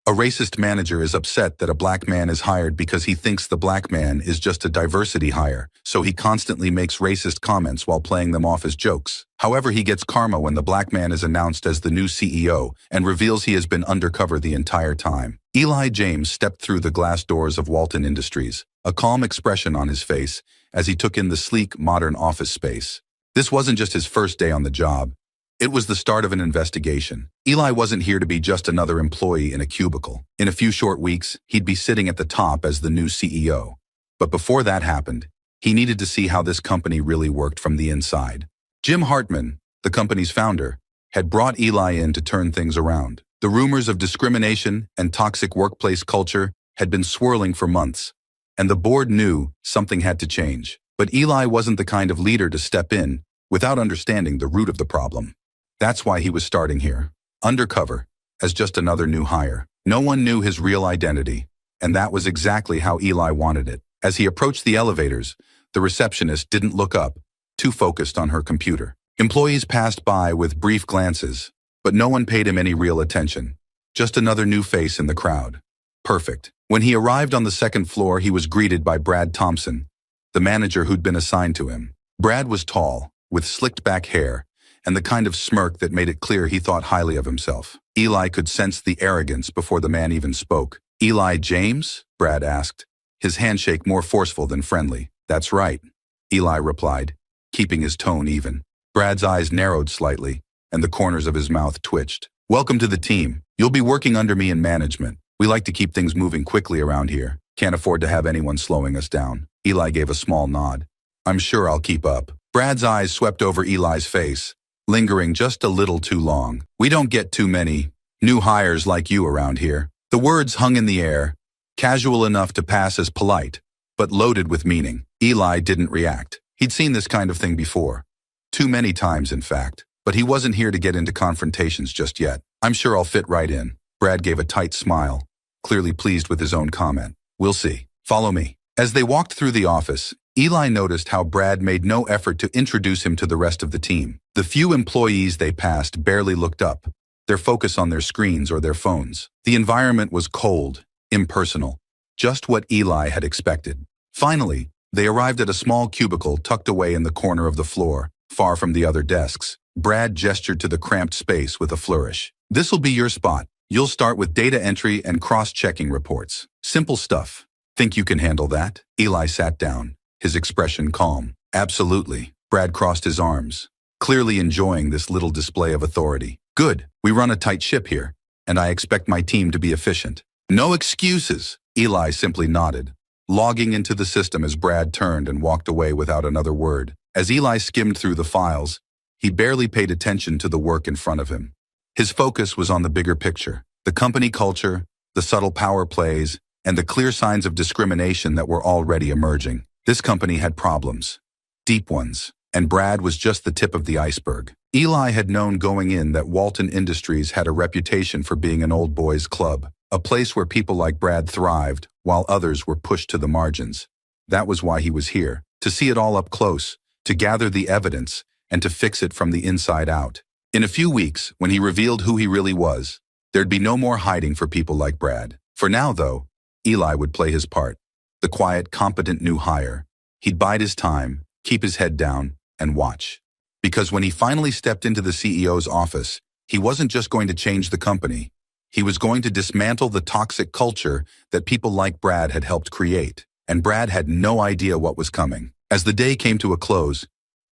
A racist manager is upset that a black man is hired because he thinks the black man is just a diversity hire, so he constantly makes racist comments while playing them off as jokes. However, he gets karma when the black man is announced as the new CEO and reveals he has been undercover the entire time. Eli James stepped through the glass doors of Walton Industries, a calm expression on his face as he took in the sleek, modern office space. This wasn't just his first day on the job. It was the start of an investigation. Eli wasn't here to be just another employee in a cubicle. In a few short weeks, he'd be sitting at the top as the new CEO. But before that happened, he needed to see how this company really worked from the inside. Jim Hartman, the company's founder, had brought Eli in to turn things around. The rumors of discrimination and toxic workplace culture had been swirling for months, and the board knew something had to change. But Eli wasn't the kind of leader to step in without understanding the root of the problem. That's why he was starting here, undercover, as just another new hire. No one knew his real identity, and that was exactly how Eli wanted it. As he approached the elevators, the receptionist didn't look up, too focused on her computer. Employees passed by with brief glances, but no one paid him any real attention. Just another new face in the crowd. Perfect. When he arrived on the second floor, he was greeted by Brad Thompson, the manager who'd been assigned to him. Brad was tall, with slicked back hair, and the kind of smirk that made it clear he thought highly of himself. Eli could sense the arrogance before the man even spoke. "Eli James?" Brad asked, his handshake more forceful than friendly. "That's right," Eli replied, keeping his tone even. Brad's eyes narrowed slightly, and the corners of his mouth twitched. "Welcome to the team. You'll be working under me in management. We like to keep things moving quickly around here. Can't afford to have anyone slowing us down." Eli gave a small nod. "I'm sure I'll keep up." Brad's eyes swept over Eli's face, lingering just a little too long. "We don't get too many new hires like you around here." The words hung in the air, casual enough to pass as polite, but loaded with meaning. Eli didn't react. He'd seen this kind of thing before. Too many times, in fact. But he wasn't here to get into confrontations just yet. "I'm sure I'll fit right in." Brad gave a tight smile, clearly pleased with his own comment. "We'll see. Follow me." As they walked through the office, Eli noticed how Brad made no effort to introduce him to the rest of the team. The few employees they passed barely looked up, their focus on their screens or their phones. The environment was cold, impersonal, just what Eli had expected. Finally, they arrived at a small cubicle tucked away in the corner of the floor, far from the other desks. Brad gestured to the cramped space with a flourish. "This'll be your spot. You'll start with data entry and cross-checking reports. Simple stuff. Think you can handle that?" Eli sat down, his expression calm. "Absolutely." Brad crossed his arms, clearly enjoying this little display of authority. "Good. We run a tight ship here, and I expect my team to be efficient." "No excuses." Eli simply nodded, logging into the system as Brad turned and walked away without another word. As Eli skimmed through the files, he barely paid attention to the work in front of him. His focus was on the bigger picture, the company culture, the subtle power plays, and the clear signs of discrimination that were already emerging. This company had problems, deep ones, and Brad was just the tip of the iceberg. Eli had known going in that Walton Industries had a reputation for being an old boys' club, a place where people like Brad thrived while others were pushed to the margins. That was why he was here, to see it all up close, to gather the evidence, and to fix it from the inside out. In a few weeks, when he revealed who he really was, there'd be no more hiding for people like Brad. For now, though, Eli would play his part, the quiet, competent new hire. He'd bide his time, keep his head down, and watch. Because when he finally stepped into the CEO's office, he wasn't just going to change the company. He was going to dismantle the toxic culture that people like Brad had helped create. And Brad had no idea what was coming. As the day came to a close,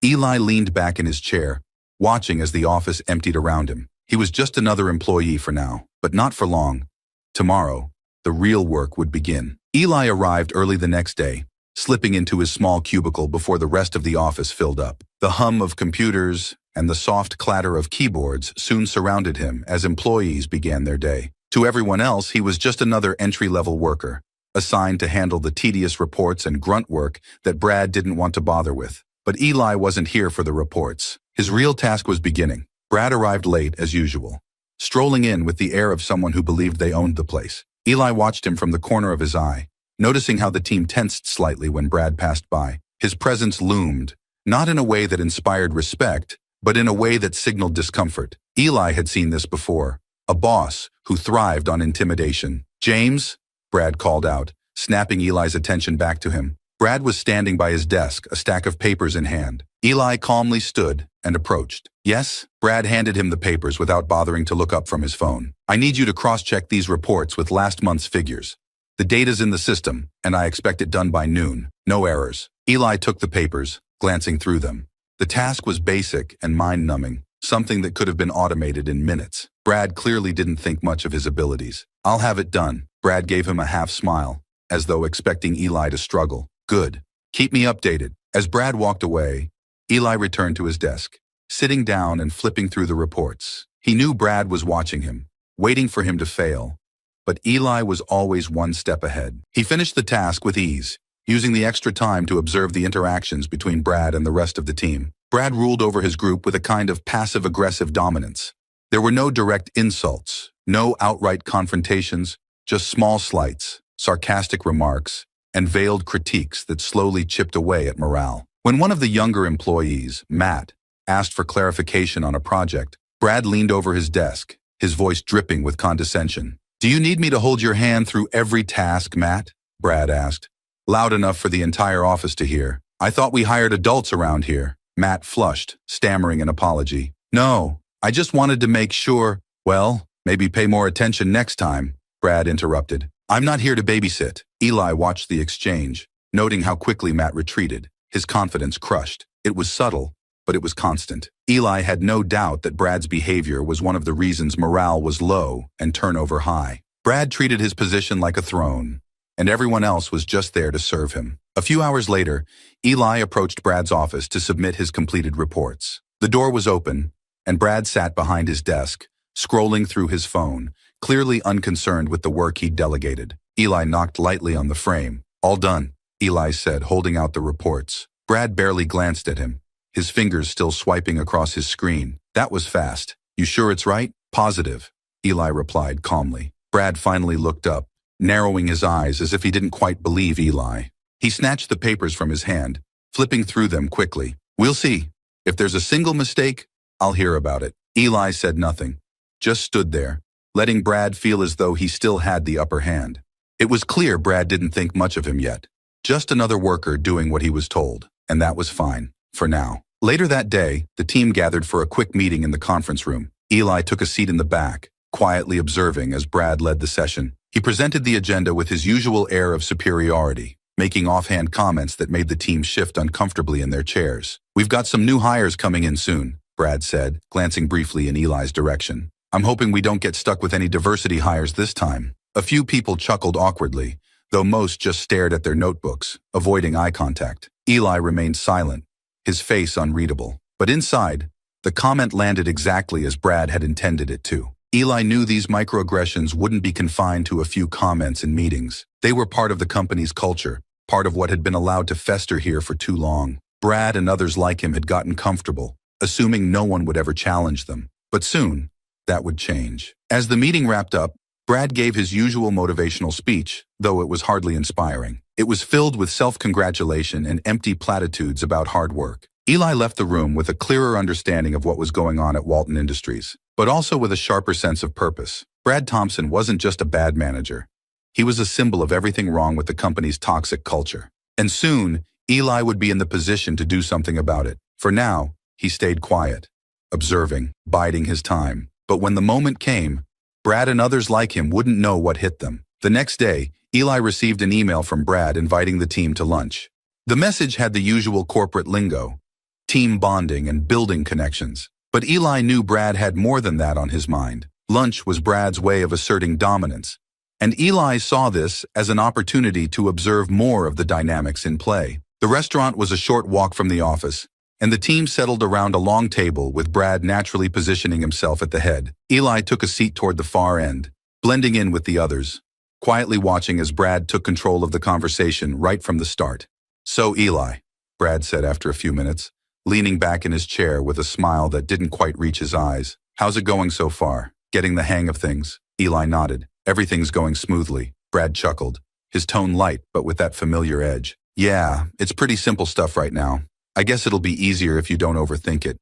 Eli leaned back in his chair, watching as the office emptied around him. He was just another employee for now, but not for long. Tomorrow, the real work would begin. Eli arrived early the next day, slipping into his small cubicle before the rest of the office filled up. The hum of computers and the soft clatter of keyboards soon surrounded him as employees began their day. To everyone else, he was just another entry-level worker, assigned to handle the tedious reports and grunt work that Brad didn't want to bother with. But Eli wasn't here for the reports. His real task was beginning. Brad arrived late, as usual, strolling in with the air of someone who believed they owned the place. Eli watched him from the corner of his eye, noticing how the team tensed slightly when Brad passed by. His presence loomed, not in a way that inspired respect, but in a way that signaled discomfort. Eli had seen this before, a boss who thrived on intimidation. "James," Brad called out, snapping Eli's attention back to him. Brad was standing by his desk, a stack of papers in hand. Eli calmly stood and approached. "Yes?" Brad handed him the papers without bothering to look up from his phone. "I need you to cross-check these reports with last month's figures. The data's in the system, and I expect it done by noon. No errors." Eli took the papers, glancing through them. The task was basic and mind-numbing, something that could have been automated in minutes. Brad clearly didn't think much of his abilities. "I'll have it done." Brad gave him a half smile, as though expecting Eli to struggle. "Good. Keep me updated." As Brad walked away, Eli returned to his desk, sitting down and flipping through the reports. He knew Brad was watching him, waiting for him to fail. But Eli was always one step ahead. He finished the task with ease, using the extra time to observe the interactions between Brad and the rest of the team. Brad ruled over his group with a kind of passive-aggressive dominance. There were no direct insults, no outright confrontations, just small slights, sarcastic remarks, and veiled critiques that slowly chipped away at morale. When one of the younger employees, Matt, asked for clarification on a project, Brad leaned over his desk, his voice dripping with condescension. "Do you need me to hold your hand through every task, Matt?" Brad asked, loud enough for the entire office to hear. "I thought we hired adults around here." Matt flushed, stammering an apology. "No, I just wanted to make sure." "Well, maybe pay more attention next time," Brad interrupted. "I'm not here to babysit." Eli watched the exchange, noting how quickly Matt retreated, his confidence crushed. It was subtle, but it was constant. Eli had no doubt that Brad's behavior was one of the reasons morale was low and turnover high. Brad treated his position like a throne, and everyone else was just there to serve him. A few hours later, Eli approached Brad's office to submit his completed reports. The door was open, and Brad sat behind his desk, scrolling through his phone, clearly unconcerned with the work he'd delegated. Eli knocked lightly on the frame. "All done," Eli said, holding out the reports. Brad barely glanced at him, his fingers still swiping across his screen. "That was fast. You sure it's right?" "Positive," Eli replied calmly. Brad finally looked up, narrowing his eyes as if he didn't quite believe Eli. He snatched the papers from his hand, flipping through them quickly. "We'll see. If there's a single mistake, I'll hear about it." Eli said nothing, just stood there, letting Brad feel as though he still had the upper hand. It was clear Brad didn't think much of him yet. Just another worker doing what he was told, and that was fine, for now. Later that day, the team gathered for a quick meeting in the conference room. Eli took a seat in the back, quietly observing as Brad led the session. He presented the agenda with his usual air of superiority, making offhand comments that made the team shift uncomfortably in their chairs. "We've got some new hires coming in soon," Brad said, glancing briefly in Eli's direction. "I'm hoping we don't get stuck with any diversity hires this time." A few people chuckled awkwardly, though most just stared at their notebooks, avoiding eye contact. Eli remained silent, his face unreadable. But inside, the comment landed exactly as Brad had intended it to. Eli knew these microaggressions wouldn't be confined to a few comments in meetings. They were part of the company's culture, part of what had been allowed to fester here for too long. Brad and others like him had gotten comfortable, assuming no one would ever challenge them. But soon, that would change. As the meeting wrapped up, Brad gave his usual motivational speech, though it was hardly inspiring. It was filled with self-congratulation and empty platitudes about hard work. Eli left the room with a clearer understanding of what was going on at Walton Industries, but also with a sharper sense of purpose. Brad Thompson wasn't just a bad manager. He was a symbol of everything wrong with the company's toxic culture. And soon, Eli would be in the position to do something about it. For now, he stayed quiet, observing, biding his time. But when the moment came, Brad and others like him wouldn't know what hit them. The next day, Eli received an email from Brad inviting the team to lunch. The message had the usual corporate lingo, team bonding and building connections. But Eli knew Brad had more than that on his mind. Lunch was Brad's way of asserting dominance, and Eli saw this as an opportunity to observe more of the dynamics in play. The restaurant was a short walk from the office, and the team settled around a long table with Brad naturally positioning himself at the head. Eli took a seat toward the far end, blending in with the others, quietly watching as Brad took control of the conversation right from the start. "So, Eli," Brad said after a few minutes, leaning back in his chair with a smile that didn't quite reach his eyes. "How's it going so far? Getting the hang of things?" Eli nodded. "Everything's going smoothly." Brad chuckled, his tone light but with that familiar edge. "Yeah, it's pretty simple stuff right now. I guess it'll be easier if you don't overthink it.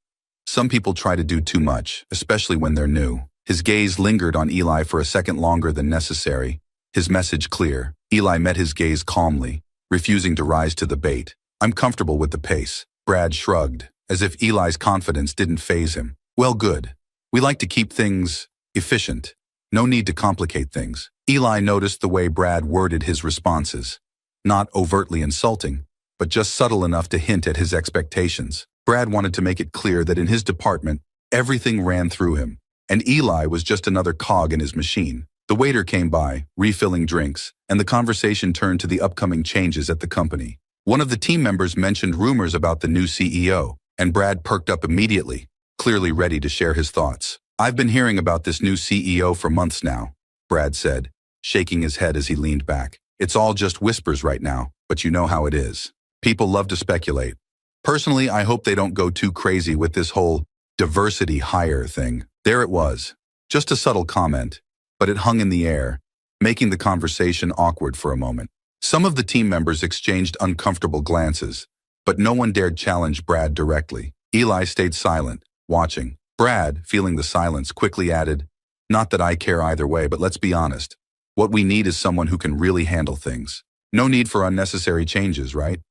Some people try to do too much, especially when they're new." His gaze lingered on Eli for a second longer than necessary, his message clear. Eli met his gaze calmly, refusing to rise to the bait. I'm comfortable with the pace. Brad shrugged, as if Eli's confidence didn't faze him. Well, good. We like to keep things efficient. No need to complicate things. Eli noticed the way Brad worded his responses. Not overtly insulting, but just subtle enough to hint at his expectations. Brad wanted to make it clear that in his department, everything ran through him, and Eli was just another cog in his machine. The waiter came by, refilling drinks, and the conversation turned to the upcoming changes at the company. One of the team members mentioned rumors about the new CEO, and Brad perked up immediately, clearly ready to share his thoughts. I've been hearing about this new CEO for months now, Brad said, shaking his head as he leaned back. It's all just whispers right now, but you know how it is. People love to speculate. Personally, I hope they don't go too crazy with this whole diversity hire thing. There it was, just a subtle comment, but it hung in the air, making the conversation awkward for a moment. Some of the team members exchanged uncomfortable glances, but no one dared challenge Brad directly. Eli stayed silent, watching. Brad, feeling the silence, quickly added, "Not that I care either way, but let's be honest. What we need is someone who can really handle things. No need for unnecessary changes, right?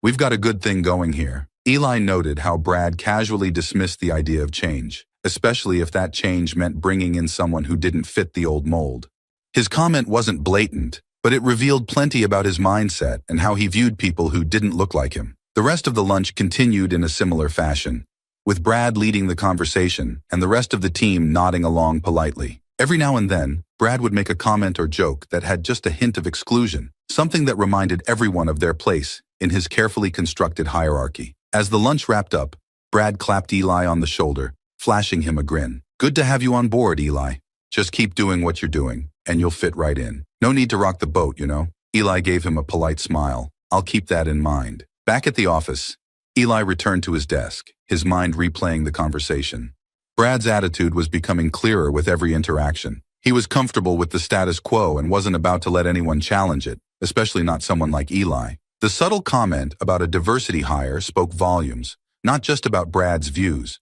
We've got a good thing going here." Eli noted how Brad casually dismissed the idea of change, especially if that change meant bringing in someone who didn't fit the old mold. His comment wasn't blatant, but it revealed plenty about his mindset and how he viewed people who didn't look like him. The rest of the lunch continued in a similar fashion, with Brad leading the conversation and the rest of the team nodding along politely. Every now and then, Brad would make a comment or joke that had just a hint of exclusion, something that reminded everyone of their place in his carefully constructed hierarchy. As the lunch wrapped up, Brad clapped Eli on the shoulder, flashing him a grin. "Good to have you on board, Eli. Just keep doing what you're doing, and you'll fit right in. No need to rock the boat, you know." Eli gave him a polite smile. "I'll keep that in mind." Back at the office, Eli returned to his desk, his mind replaying the conversation. Brad's attitude was becoming clearer with every interaction. He was comfortable with the status quo and wasn't about to let anyone challenge it, especially not someone like Eli. The subtle comment about a diversity hire spoke volumes, not just about Brad's views,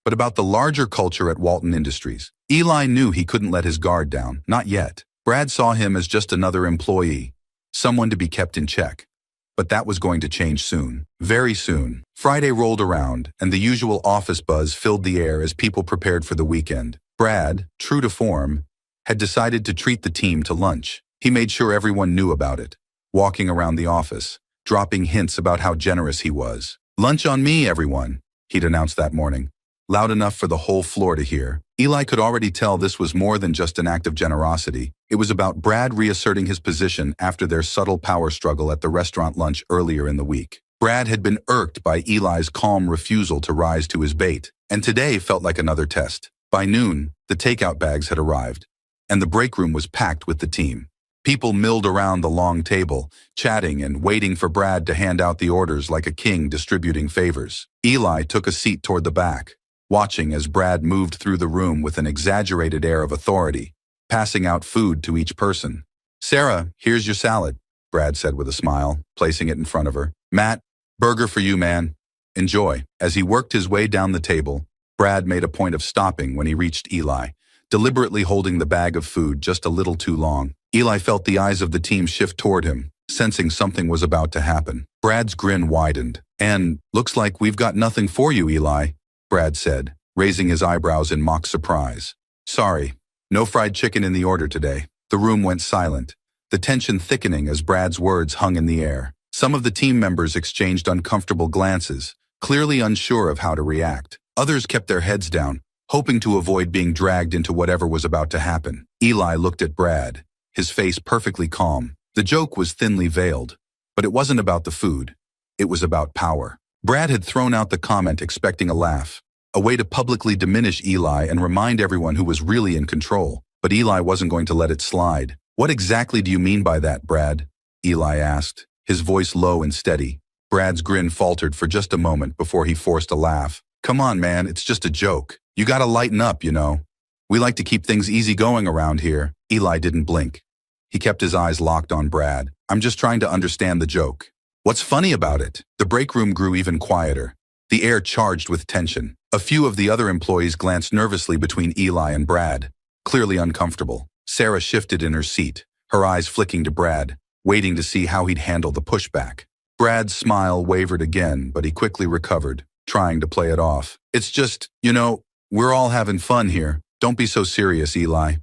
but about the larger culture at Walton Industries. Eli knew he couldn't let his guard down, not yet. Brad saw him as just another employee, someone to be kept in check. But that was going to change soon, very soon. Friday rolled around, and the usual office buzz filled the air as people prepared for the weekend. Brad, true to form, had decided to treat the team to lunch. He made sure everyone knew about it, walking around the office, dropping hints about how generous he was. "Lunch on me, everyone," he'd announced that morning, loud enough for the whole floor to hear. Eli could already tell this was more than just an act of generosity. It was about Brad reasserting his position after their subtle power struggle at the restaurant lunch earlier in the week. Brad had been irked by Eli's calm refusal to rise to his bait, and today felt like another test. By noon, the takeout bags had arrived, and the break room was packed with the team. People milled around the long table, chatting and waiting for Brad to hand out the orders like a king distributing favors. Eli took a seat toward the back, watching as Brad moved through the room with an exaggerated air of authority, passing out food to each person. "Sarah, here's your salad," Brad said with a smile, placing it in front of her. "Matt, burger for you, man. Enjoy." As he worked his way down the table, Brad made a point of stopping when he reached Eli, deliberately holding the bag of food just a little too long. Eli felt the eyes of the team shift toward him, sensing something was about to happen. Brad's grin widened. "And looks like we've got nothing for you, Eli," Brad said, raising his eyebrows in mock surprise. "Sorry, no fried chicken in the order today." The room went silent, the tension thickening as Brad's words hung in the air. Some of the team members exchanged uncomfortable glances, clearly unsure of how to react. Others kept their heads down, hoping to avoid being dragged into whatever was about to happen. Eli looked at Brad, his face perfectly calm. The joke was thinly veiled, but it wasn't about the food. It was about power. Brad had thrown out the comment expecting a laugh, a way to publicly diminish Eli and remind everyone who was really in control. But Eli wasn't going to let it slide. "What exactly do you mean by that, Brad?" Eli asked, his voice low and steady. Brad's grin faltered for just a moment before he forced a laugh. "Come on, man, it's just a joke. You gotta lighten up, you know. We like to keep things easy going around here." Eli didn't blink. He kept his eyes locked on Brad. "I'm just trying to understand the joke. What's funny about it?" The break room grew even quieter, the air charged with tension. A few of the other employees glanced nervously between Eli and Brad, clearly uncomfortable. Sarah shifted in her seat, her eyes flicking to Brad, waiting to see how he'd handle the pushback. Brad's smile wavered again, but he quickly recovered, trying to play it off. It's just, we're all having fun here. Don't be so serious, Eli.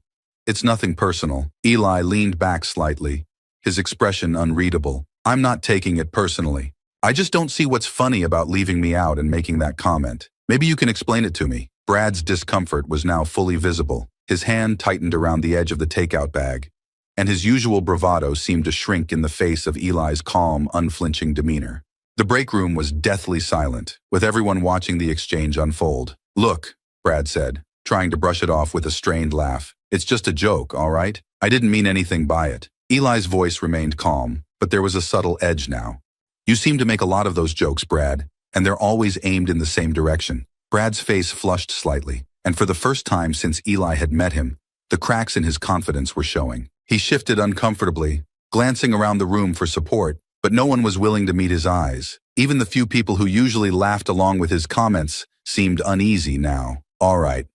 It's nothing personal. Eli leaned back slightly, his expression unreadable. I'm not taking it personally. I just don't see what's funny about leaving me out and making that comment. Maybe you can explain it to me. Brad's discomfort was now fully visible. His hand tightened around the edge of the takeout bag, and his usual bravado seemed to shrink in the face of Eli's calm, unflinching demeanor. The break room was deathly silent, with everyone watching the exchange unfold. Look, Brad said, trying to brush it off with a strained laugh. It's just a joke, all right? I didn't mean anything by it. Eli's voice remained calm, but there was a subtle edge now. You seem to make a lot of those jokes, Brad, and they're always aimed in the same direction. Brad's face flushed slightly, and for the first time since Eli had met him, the cracks in his confidence were showing. He shifted uncomfortably, glancing around the room for support, but no one was willing to meet his eyes. Even the few people who usually laughed along with his comments seemed uneasy now. All right,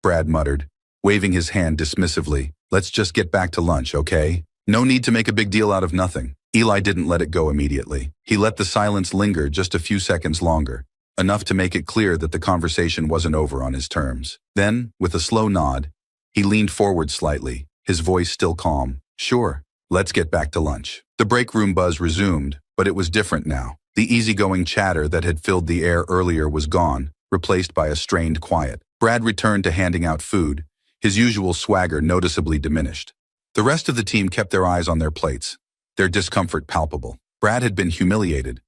Brad muttered, waving his hand dismissively. Let's just get back to lunch, okay? No need to make a big deal out of nothing. Eli didn't let it go immediately. He let the silence linger just a few seconds longer, enough to make it clear that the conversation wasn't over on his terms. Then, with a slow nod, he leaned forward slightly, his voice still calm. Sure, let's get back to lunch. The break room buzz resumed, but it was different now. The easygoing chatter that had filled the air earlier was gone, replaced by a strained quiet. Brad returned to handing out food, his usual swagger noticeably diminished. The rest of the team kept their eyes on their plates, their discomfort palpable. Brad had been humiliated,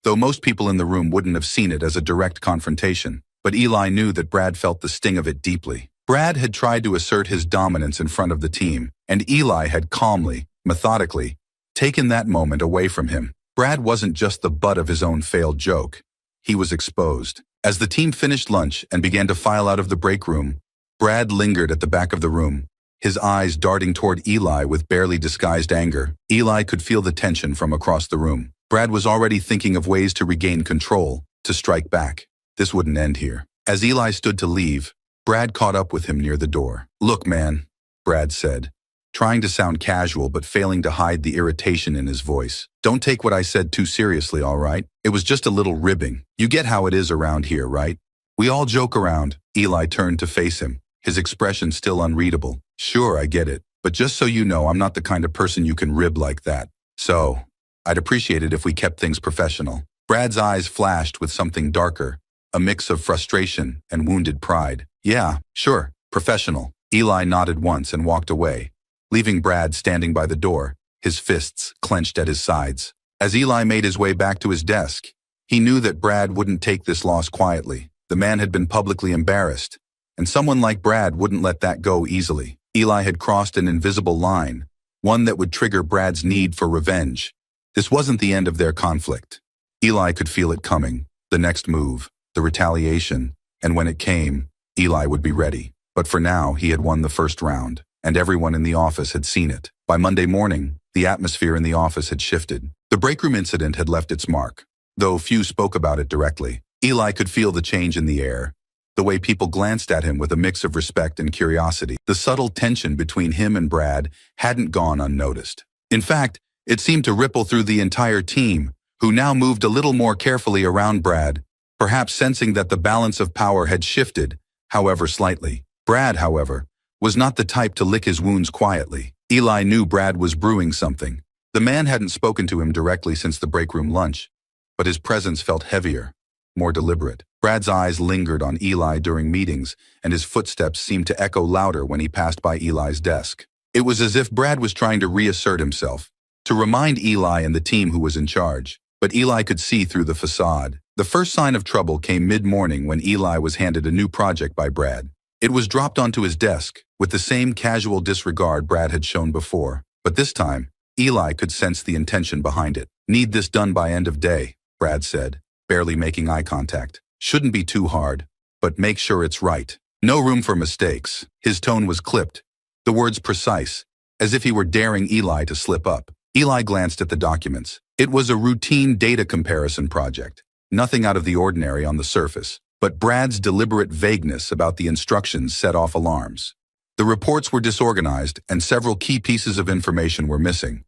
though most people in the room wouldn't have seen it as a direct confrontation. But Eli knew that Brad felt the sting of it deeply. Brad had tried to assert his dominance in front of the team, and Eli had calmly, methodically, taken that moment away from him. Brad wasn't just the butt of his own failed joke. He was exposed. As the team finished lunch and began to file out of the break room, Brad lingered at the back of the room, his eyes darting toward Eli with barely disguised anger. Eli could feel the tension from across the room. Brad was already thinking of ways to regain control, to strike back. This wouldn't end here. As Eli stood to leave, Brad caught up with him near the door. Look, man, Brad said, trying to sound casual but failing to hide the irritation in his voice. Don't take what I said too seriously, all right? It was just a little ribbing. You get how it is around here, right? We all joke around. Eli turned to face him, his expression still unreadable. Sure, I get it. But just so you know, I'm not the kind of person you can rib like that. So, I'd appreciate it if we kept things professional. Brad's eyes flashed with something darker, a mix of frustration and wounded pride. Yeah, sure, professional. Eli nodded once and walked away, leaving Brad standing by the door, his fists clenched at his sides. As Eli made his way back to his desk, he knew that Brad wouldn't take this loss quietly. The man had been publicly embarrassed, and someone like Brad wouldn't let that go easily. Eli had crossed an invisible line, one that would trigger Brad's need for revenge. This wasn't the end of their conflict. Eli could feel it coming, the next move, the retaliation, and when it came, Eli would be ready. But for now, he had won the first round, and everyone in the office had seen it. By Monday morning, the atmosphere in the office had shifted. The break room incident had left its mark. Though few spoke about it directly, Eli could feel the change in the air, the way people glanced at him with a mix of respect and curiosity. The subtle tension between him and Brad hadn't gone unnoticed. In fact, it seemed to ripple through the entire team, who now moved a little more carefully around Brad, perhaps sensing that the balance of power had shifted, however slightly. Brad, however, was not the type to lick his wounds quietly. Eli knew Brad was brewing something. The man hadn't spoken to him directly since the break room lunch, but his presence felt heavier, more deliberate. Brad's eyes lingered on Eli during meetings, and his footsteps seemed to echo louder when he passed by Eli's desk. It was as if Brad was trying to reassert himself, to remind Eli and the team who was in charge. But Eli could see through the facade. The first sign of trouble came mid-morning when Eli was handed a new project by Brad. It was dropped onto his desk, with the same casual disregard Brad had shown before. But this time, Eli could sense the intention behind it. Need this done by end of day, Brad said, barely making eye contact. Shouldn't be too hard, but make sure it's right. No room for mistakes. His tone was clipped, the words precise, as if he were daring Eli to slip up. Eli glanced at the documents. It was a routine data comparison project, nothing out of the ordinary on the surface, but Brad's deliberate vagueness about the instructions set off alarms. The reports were disorganized and several key pieces of information were missing.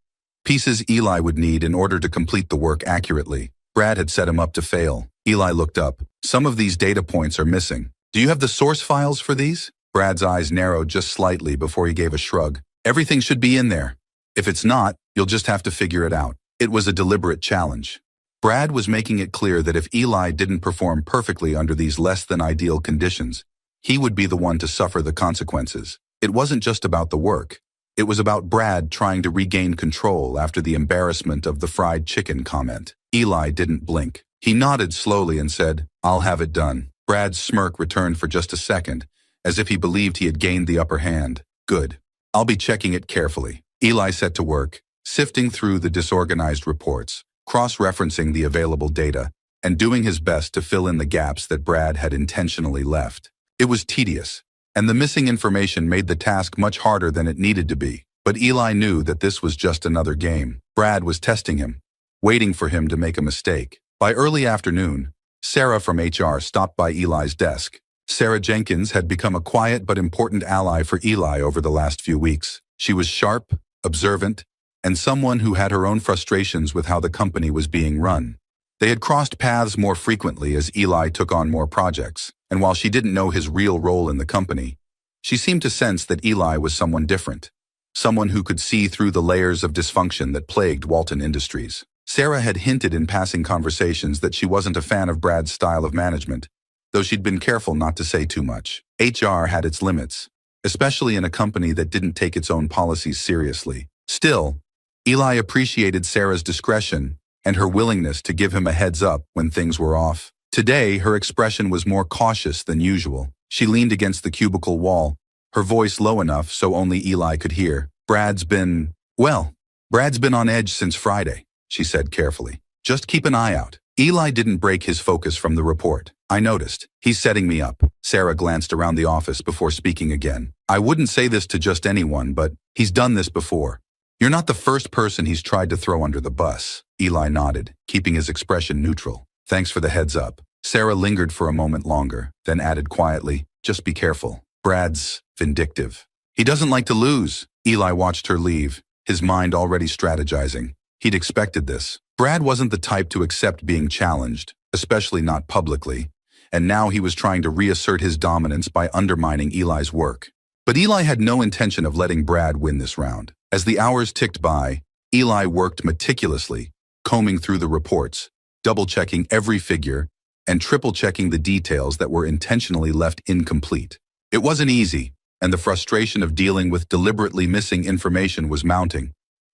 Pieces Eli would need in order to complete the work accurately. Brad had set him up to fail. Eli looked up. Some of these data points are missing. Do you have the source files for these? Brad's eyes narrowed just slightly before he gave a shrug. Everything should be in there. If it's not, you'll just have to figure it out. It was a deliberate challenge. Brad was making it clear that if Eli didn't perform perfectly under these less-than-ideal conditions, he would be the one to suffer the consequences. It wasn't just about the work. It was about Brad trying to regain control after the embarrassment of the fried chicken comment. Eli didn't blink. He nodded slowly and said, "I'll have it done." Brad's smirk returned for just a second, as if he believed he had gained the upper hand. "Good. I'll be checking it carefully." Eli set to work, sifting through the disorganized reports, cross-referencing the available data, and doing his best to fill in the gaps that Brad had intentionally left. It was tedious, and the missing information made the task much harder than it needed to be. But Eli knew that this was just another game. Brad was testing him, waiting for him to make a mistake. By early afternoon, Sarah from HR stopped by Eli's desk. Sarah Jenkins had become a quiet but important ally for Eli over the last few weeks. She was sharp, observant, and someone who had her own frustrations with how the company was being run. They had crossed paths more frequently as Eli took on more projects, and while she didn't know his real role in the company, she seemed to sense that Eli was someone different, someone who could see through the layers of dysfunction that plagued Walton Industries. Sarah had hinted in passing conversations that she wasn't a fan of Brad's style of management, though she'd been careful not to say too much. HR had its limits, especially in a company that didn't take its own policies seriously. Still, Eli appreciated Sarah's discretion and her willingness to give him a heads up when things were off. Today, her expression was more cautious than usual. She leaned against the cubicle wall, her voice low enough so only Eli could hear. Brad's been on edge since Friday," she said carefully. "Just keep an eye out." Eli didn't break his focus from the report. "I noticed. He's setting me up." Sarah glanced around the office before speaking again. "I wouldn't say this to just anyone, but he's done this before. You're not the first person he's tried to throw under the bus." Eli nodded, keeping his expression neutral. "Thanks for the heads up." Sarah lingered for a moment longer, then added quietly, "Just be careful. Brad's vindictive. He doesn't like to lose." Eli watched her leave, his mind already strategizing. He'd expected this. Brad wasn't the type to accept being challenged, especially not publicly, and now he was trying to reassert his dominance by undermining Eli's work. But Eli had no intention of letting Brad win this round. As the hours ticked by, Eli worked meticulously, combing through the reports, double-checking every figure, and triple-checking the details that were intentionally left incomplete. It wasn't easy, and the frustration of dealing with deliberately missing information was mounting.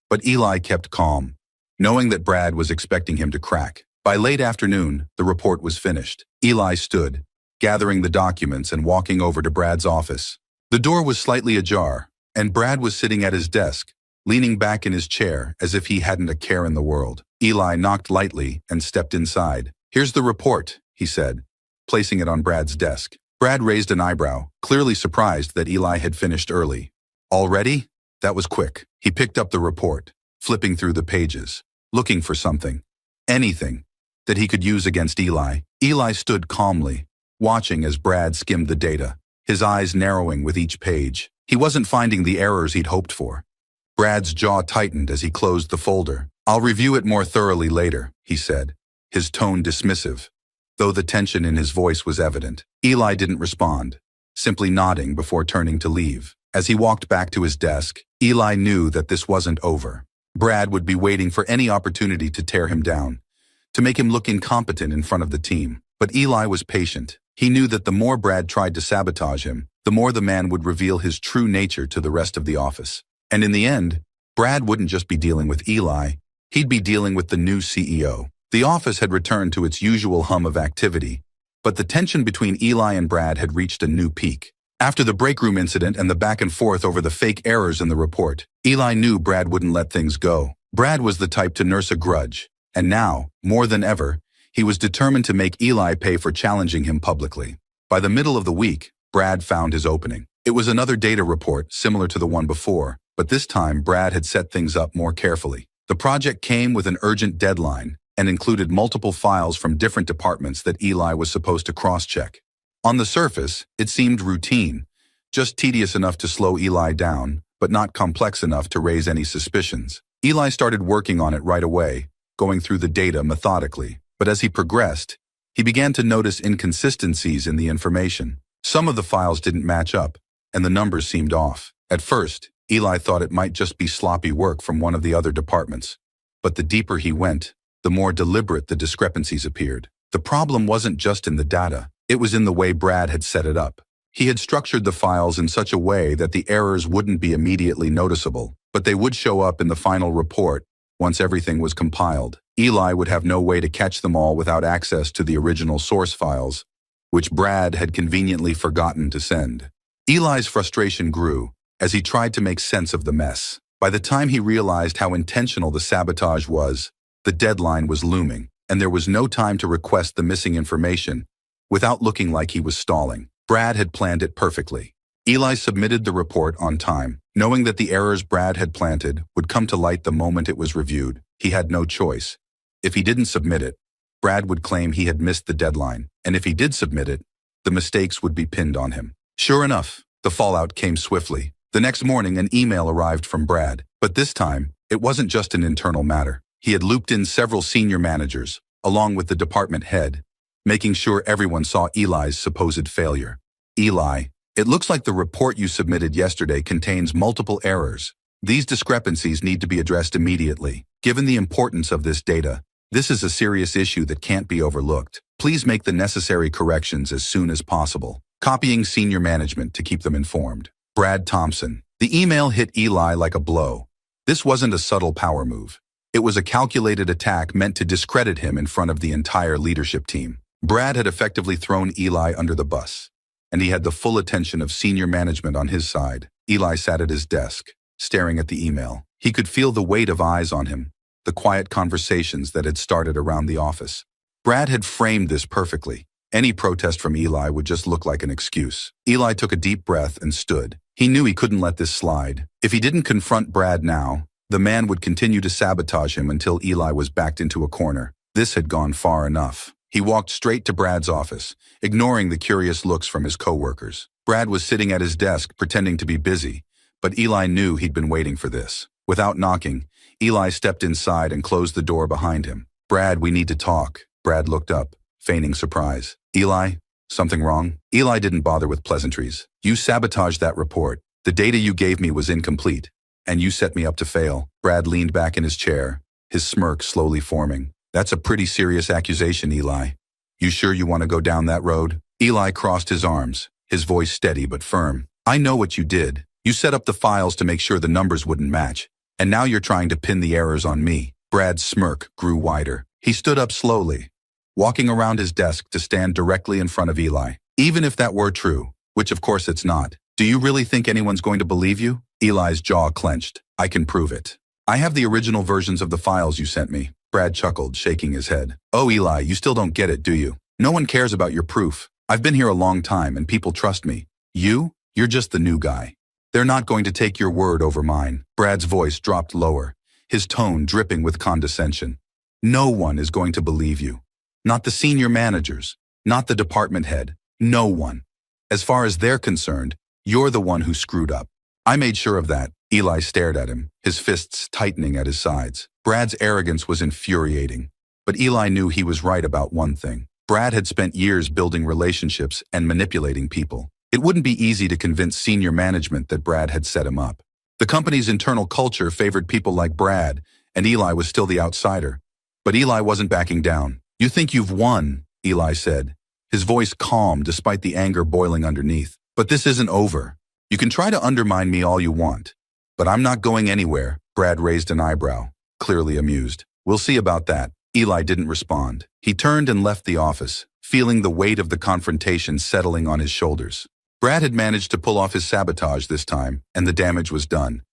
But Eli kept calm, knowing that Brad was expecting him to crack. By late afternoon, the report was finished. Eli stood, gathering the documents and walking over to Brad's office. The door was slightly ajar, and Brad was sitting at his desk, leaning back in his chair as if he hadn't a care in the world. Eli knocked lightly and stepped inside. "Here's the report," he said, placing it on Brad's desk. Brad raised an eyebrow, clearly surprised that Eli had finished early. "Already? That was quick." He picked up the report, flipping through the pages, looking for something, anything, that he could use against Eli. Eli stood calmly, watching as Brad skimmed the data, his eyes narrowing with each page. He wasn't finding the errors he'd hoped for. Brad's jaw tightened as he closed the folder. "I'll review it more thoroughly later," he said, his tone dismissive, though the tension in his voice was evident. Eli didn't respond, simply nodding before turning to leave. As he walked back to his desk, Eli knew that this wasn't over. Brad would be waiting for any opportunity to tear him down, to make him look incompetent in front of the team. But Eli was patient. He knew that the more Brad tried to sabotage him, the more the man would reveal his true nature to the rest of the office. And in the end, Brad wouldn't just be dealing with Eli, he'd be dealing with the new CEO. The office had returned to its usual hum of activity, but the tension between Eli and Brad had reached a new peak. After the break room incident and the back and forth over the fake errors in the report, Eli knew Brad wouldn't let things go. Brad was the type to nurse a grudge, and now, more than ever, he was determined to make Eli pay for challenging him publicly. By the middle of the week, Brad found his opening. It was another data report, similar to the one before, but this time Brad had set things up more carefully. The project came with an urgent deadline and included multiple files from different departments that Eli was supposed to cross-check. On the surface, it seemed routine, just tedious enough to slow Eli down, but not complex enough to raise any suspicions. Eli started working on it right away, going through the data methodically. But as he progressed, he began to notice inconsistencies in the information. Some of the files didn't match up, and the numbers seemed off. At first, Eli thought it might just be sloppy work from one of the other departments. But the deeper he went, the more deliberate the discrepancies appeared. The problem wasn't just in the data, it was in the way Brad had set it up. He had structured the files in such a way that the errors wouldn't be immediately noticeable, but they would show up in the final report once everything was compiled. Eli would have no way to catch them all without access to the original source files, which Brad had conveniently forgotten to send. Eli's frustration grew as he tried to make sense of the mess. By the time he realized how intentional the sabotage was, the deadline was looming, and there was no time to request the missing information without looking like he was stalling. Brad had planned it perfectly. Eli submitted the report on time, knowing that the errors Brad had planted would come to light the moment it was reviewed. He had no choice. If he didn't submit it, Brad would claim he had missed the deadline, and if he did submit it, the mistakes would be pinned on him. Sure enough, the fallout came swiftly. The next morning, an email arrived from Brad, but this time, it wasn't just an internal matter. He had looped in several senior managers, along with the department head, making sure everyone saw Eli's supposed failure. Eli, it looks like the report you submitted yesterday contains multiple errors. These discrepancies need to be addressed immediately. Given the importance of this data, this is a serious issue that can't be overlooked. Please make the necessary corrections as soon as possible. Copying senior management to keep them informed. Brad Thompson. The email hit Eli like a blow. This wasn't a subtle power move. It was a calculated attack meant to discredit him in front of the entire leadership team. Brad had effectively thrown Eli under the bus, and he had the full attention of senior management on his side. Eli sat at his desk, staring at the email. He could feel the weight of eyes on him, the quiet conversations that had started around the office. Brad had framed this perfectly. Any protest from Eli would just look like an excuse. Eli took a deep breath and stood. He knew he couldn't let this slide. If he didn't confront Brad now, the man would continue to sabotage him until Eli was backed into a corner. This had gone far enough. He walked straight to Brad's office, ignoring the curious looks from his coworkers. Brad was sitting at his desk, pretending to be busy, but Eli knew he'd been waiting for this. Without knocking, Eli stepped inside and closed the door behind him. "Brad, we need to talk." Brad looked up, feigning surprise. "Eli, something wrong?" Eli didn't bother with pleasantries. "You sabotaged that report. The data you gave me was incomplete, and you set me up to fail." Brad leaned back in his chair, his smirk slowly forming. "That's a pretty serious accusation, Eli. You sure you want to go down that road?" Eli crossed his arms, his voice steady but firm. "I know what you did. You set up the files to make sure the numbers wouldn't match, and now you're trying to pin the errors on me." Brad's smirk grew wider. He stood up slowly, walking around his desk to stand directly in front of Eli. "Even if that were true, which of course it's not, do you really think anyone's going to believe you?" Eli's jaw clenched. "I can prove it. I have the original versions of the files you sent me." Brad chuckled, shaking his head. "Oh, Eli, you still don't get it, do you? No one cares about your proof. I've been here a long time and people trust me. You're just the new guy. They're not going to take your word over mine." Brad's voice dropped lower, his tone dripping with condescension. "No one is going to believe you. Not the senior managers, not the department head, no one. As far as they're concerned, you're the one who screwed up. I made sure of that." Eli stared at him, his fists tightening at his sides. Brad's arrogance was infuriating, but Eli knew he was right about one thing. Brad had spent years building relationships and manipulating people. It wouldn't be easy to convince senior management that Brad had set him up. The company's internal culture favored people like Brad, and Eli was still the outsider. But Eli wasn't backing down. "You think you've won," Eli said, his voice calm despite the anger boiling underneath. "But this isn't over. You can try to undermine me all you want, but I'm not going anywhere." Brad raised an eyebrow, clearly amused. "We'll see about that." Eli didn't respond. He turned and left the office, feeling the weight of the confrontation settling on his shoulders. Brad had managed to pull off his sabotage this time, and the damage was done.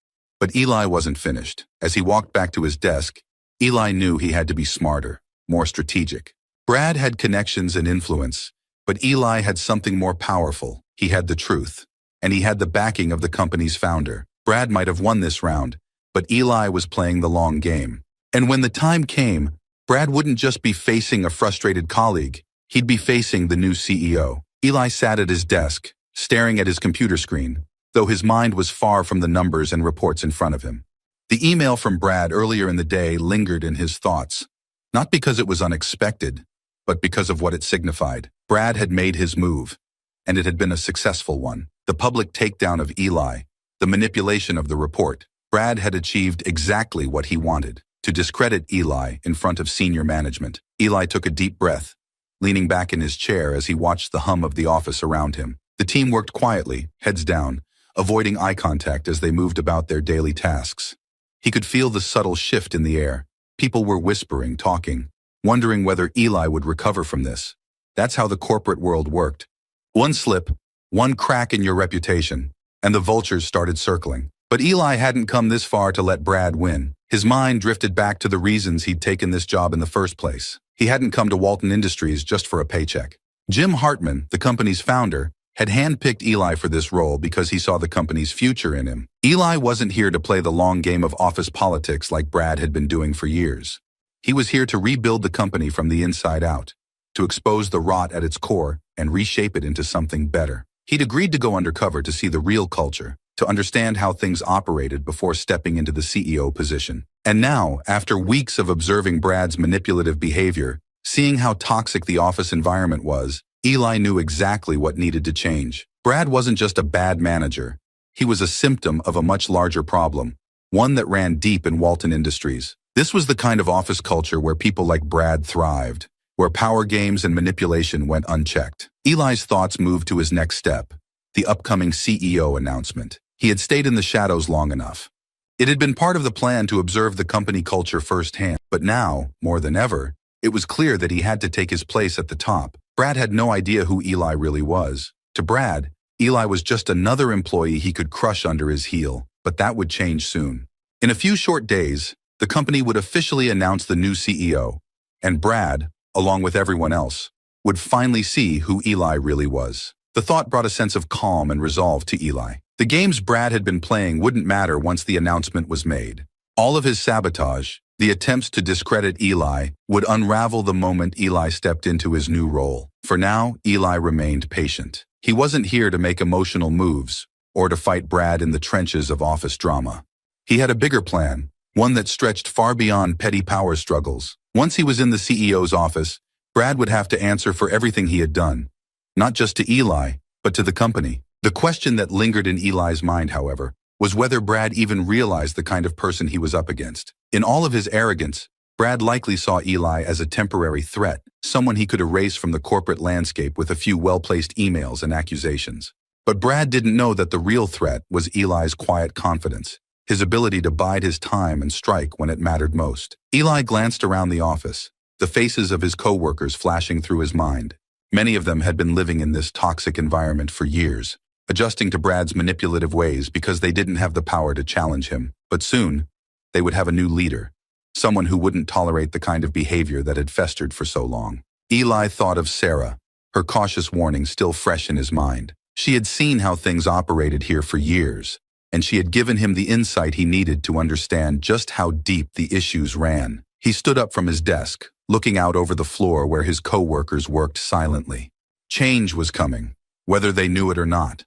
But Eli wasn't finished. As he walked back to his desk, Eli knew he had to be smarter, more strategic. Brad had connections and influence, but Eli had something more powerful. He had the truth, and he had the backing of the company's founder. Brad might have won this round, but Eli was playing the long game. And when the time came, Brad wouldn't just be facing a frustrated colleague, he'd be facing the new CEO. Eli sat at his desk, staring at his computer screen, though his mind was far from the numbers and reports in front of him. The email from Brad earlier in the day lingered in his thoughts, not because it was unexpected, but because of what it signified. Brad had made his move, and it had been a successful one. The public takedown of Eli, the manipulation of the report. Brad had achieved exactly what he wanted, to discredit Eli in front of senior management. Eli took a deep breath, leaning back in his chair as he watched the hum of the office around him. The team worked quietly, heads down, avoiding eye contact as they moved about their daily tasks. He could feel the subtle shift in the air. People were whispering, talking, wondering whether Eli would recover from this. That's how the corporate world worked. One slip, one crack in your reputation, and the vultures started circling. But Eli hadn't come this far to let Brad win. His mind drifted back to the reasons he'd taken this job in the first place. He hadn't come to Walton Industries just for a paycheck. Jim Hartman, the company's founder, had handpicked Eli for this role because he saw the company's future in him. Eli wasn't here to play the long game of office politics like Brad had been doing for years. He was here to rebuild the company from the inside out, to expose the rot at its core and reshape it into something better. He'd agreed to go undercover to see the real culture, to understand how things operated before stepping into the CEO position. And now, after weeks of observing Brad's manipulative behavior, seeing how toxic the office environment was, Eli knew exactly what needed to change. Brad wasn't just a bad manager. He was a symptom of a much larger problem, one that ran deep in Walton Industries. This was the kind of office culture where people like Brad thrived, where power games and manipulation went unchecked. Eli's thoughts moved to his next step, the upcoming CEO announcement. He had stayed in the shadows long enough. It had been part of the plan to observe the company culture firsthand, but now, more than ever, it was clear that he had to take his place at the top. Brad had no idea who Eli really was. To Brad, Eli was just another employee he could crush under his heel, but that would change soon. In a few short days, the company would officially announce the new CEO, and Brad, along with everyone else, would finally see who Eli really was. The thought brought a sense of calm and resolve to Eli. The games Brad had been playing wouldn't matter once the announcement was made. All of his sabotage, the attempts to discredit Eli, would unravel the moment Eli stepped into his new role. For now, Eli remained patient. He wasn't here to make emotional moves or to fight Brad in the trenches of office drama. He had a bigger plan, one that stretched far beyond petty power struggles. Once he was in the CEO's office, Brad would have to answer for everything he had done, not just to Eli, but to the company. The question that lingered in Eli's mind, however, was whether Brad even realized the kind of person he was up against. In all of his arrogance, Brad likely saw Eli as a temporary threat, someone he could erase from the corporate landscape with a few well-placed emails and accusations. But Brad didn't know that the real threat was Eli's quiet confidence, his ability to bide his time and strike when it mattered most. Eli glanced around the office, the faces of his co-workers flashing through his mind. Many of them had been living in this toxic environment for years, adjusting to Brad's manipulative ways because they didn't have the power to challenge him. But soon, they would have a new leader, someone who wouldn't tolerate the kind of behavior that had festered for so long. Eli thought of Sarah, her cautious warning still fresh in his mind. She had seen how things operated here for years, and she had given him the insight he needed to understand just how deep the issues ran. He stood up from his desk, looking out over the floor where his co-workers worked silently. Change was coming, whether they knew it or not.